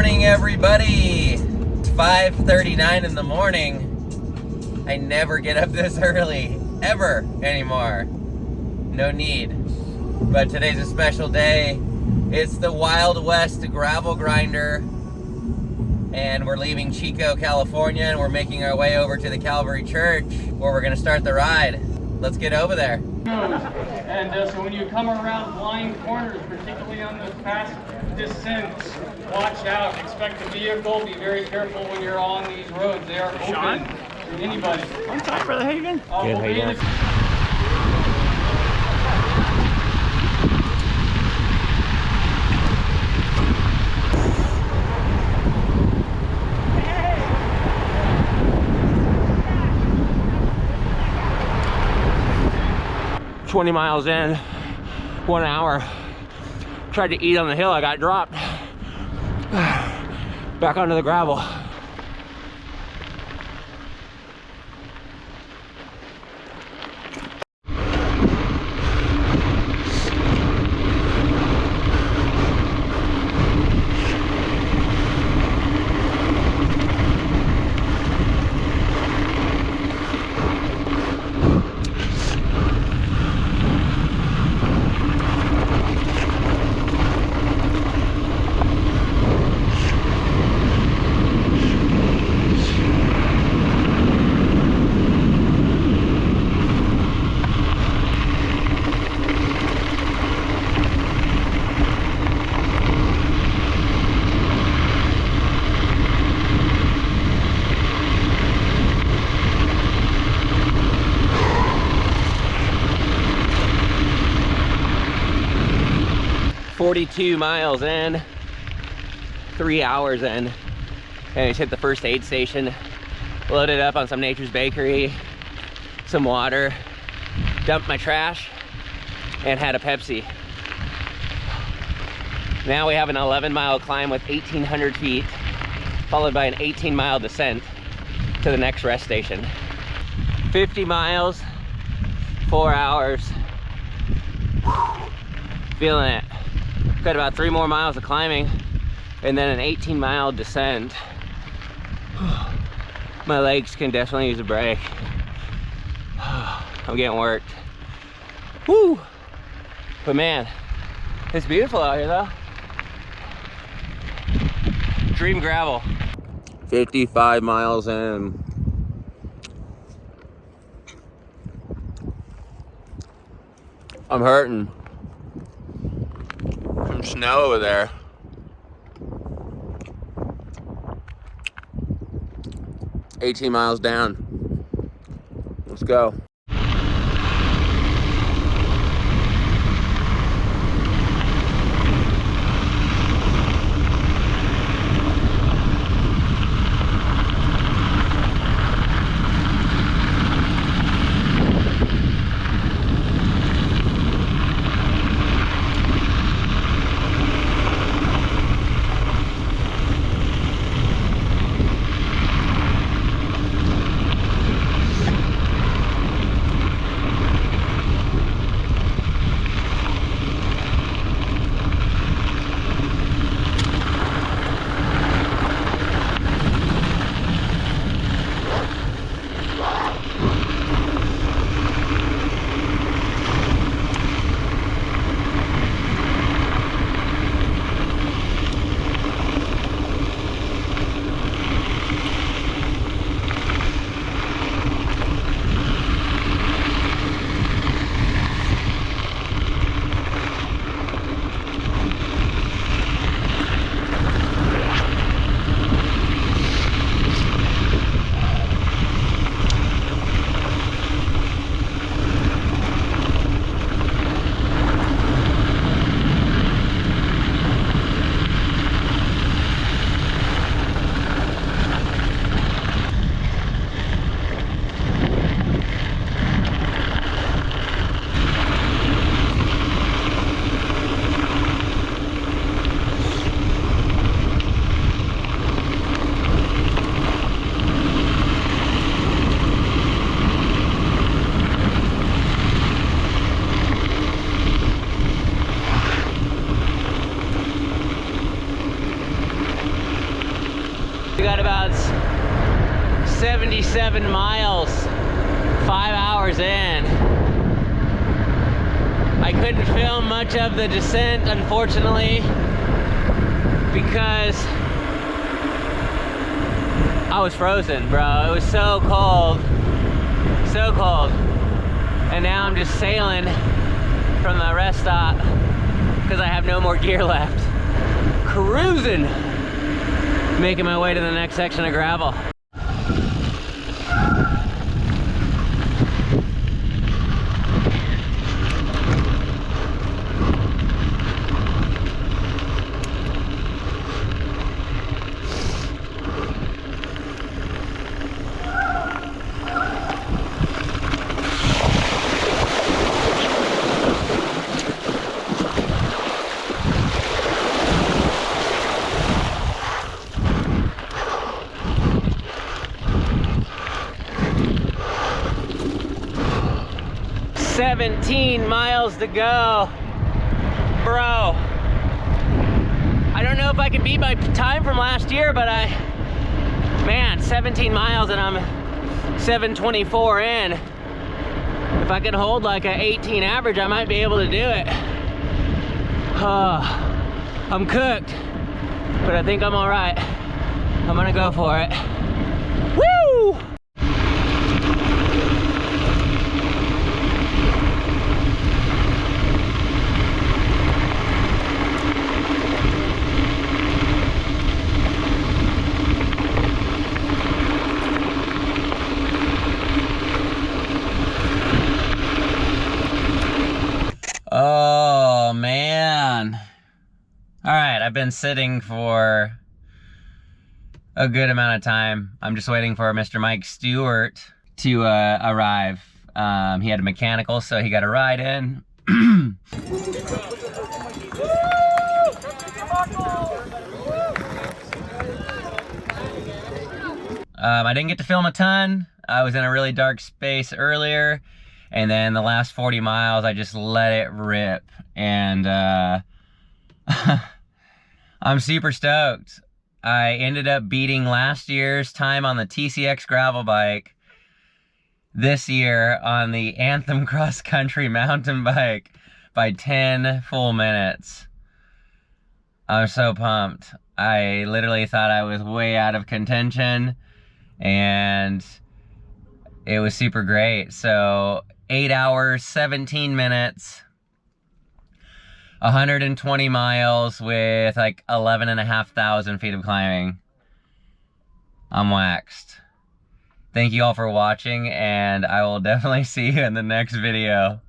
morning, everybody. It's 5:39 in the morning. I never get up this early, ever anymore. No need. But today's a special day. It's the Wild West Gravel Grinder. And we're leaving Chico, California, and we're making our way over to the Calvary Church, where we're going to start the ride. Let's get over there. And so when you come around blind corners, particularly on the fast descents, watch out, expect the vehicle, be very careful when you're on these roads. They are open to anybody. I'm sorry, Brother Hagen. Good, how you doing? 20 miles in, 1 hour. Tried to eat on the hill, I got dropped. Back onto the gravel. Miles in, 3 hours in, and just hit the first aid station, loaded up on some Nature's Bakery, some water, dumped my trash, and had a Pepsi. Now we have an 11-mile climb with 1,800 feet, followed by an 18-mile descent to the next rest station. 50 miles, 4 hours. Whew. Feeling it. Got about 3 more miles of climbing and then an 18-mile descent. My legs can definitely use a break. I'm getting worked. Woo! But man, it's beautiful out here though. Dream gravel. 55 miles in. I'm hurting. Some snow over there. $18 miles down. Let's go. We got about 77 miles, 5 hours in. I couldn't film much of the descent, unfortunately, because I was frozen, bro. It was so cold, so cold. And now I'm just sailing from the rest stop because I have no more gear left. Cruising, making my way to the next section of gravel. $17 miles to go. Bro, I don't know if I can beat my time from last year, but man, 17 miles and I'm 7:24 in. If I can hold like an 18 average, I might be able to do it. I'm cooked, but I think I'm all right. I'm gonna go for it. Woo! Oh man. All right, I've been sitting for a good amount of time. I'm just waiting for Mr. Mike Stewart to arrive. He had a mechanical, so he got a ride in. I didn't get to film a ton. I was in a really dark space earlier. And then the last 40 miles, I just let it rip. And I'm super stoked. I ended up beating last year's time on the TCX gravel bike this year on the Anthem Cross Country mountain bike by 10 full minutes. I'm so pumped. I literally thought I was way out of contention, and it was super great. So 8 hours, 17 minutes, 120 miles with like 11,500 feet of climbing. I'm waxed. Thank you all for watching, and I will definitely see you in the next video.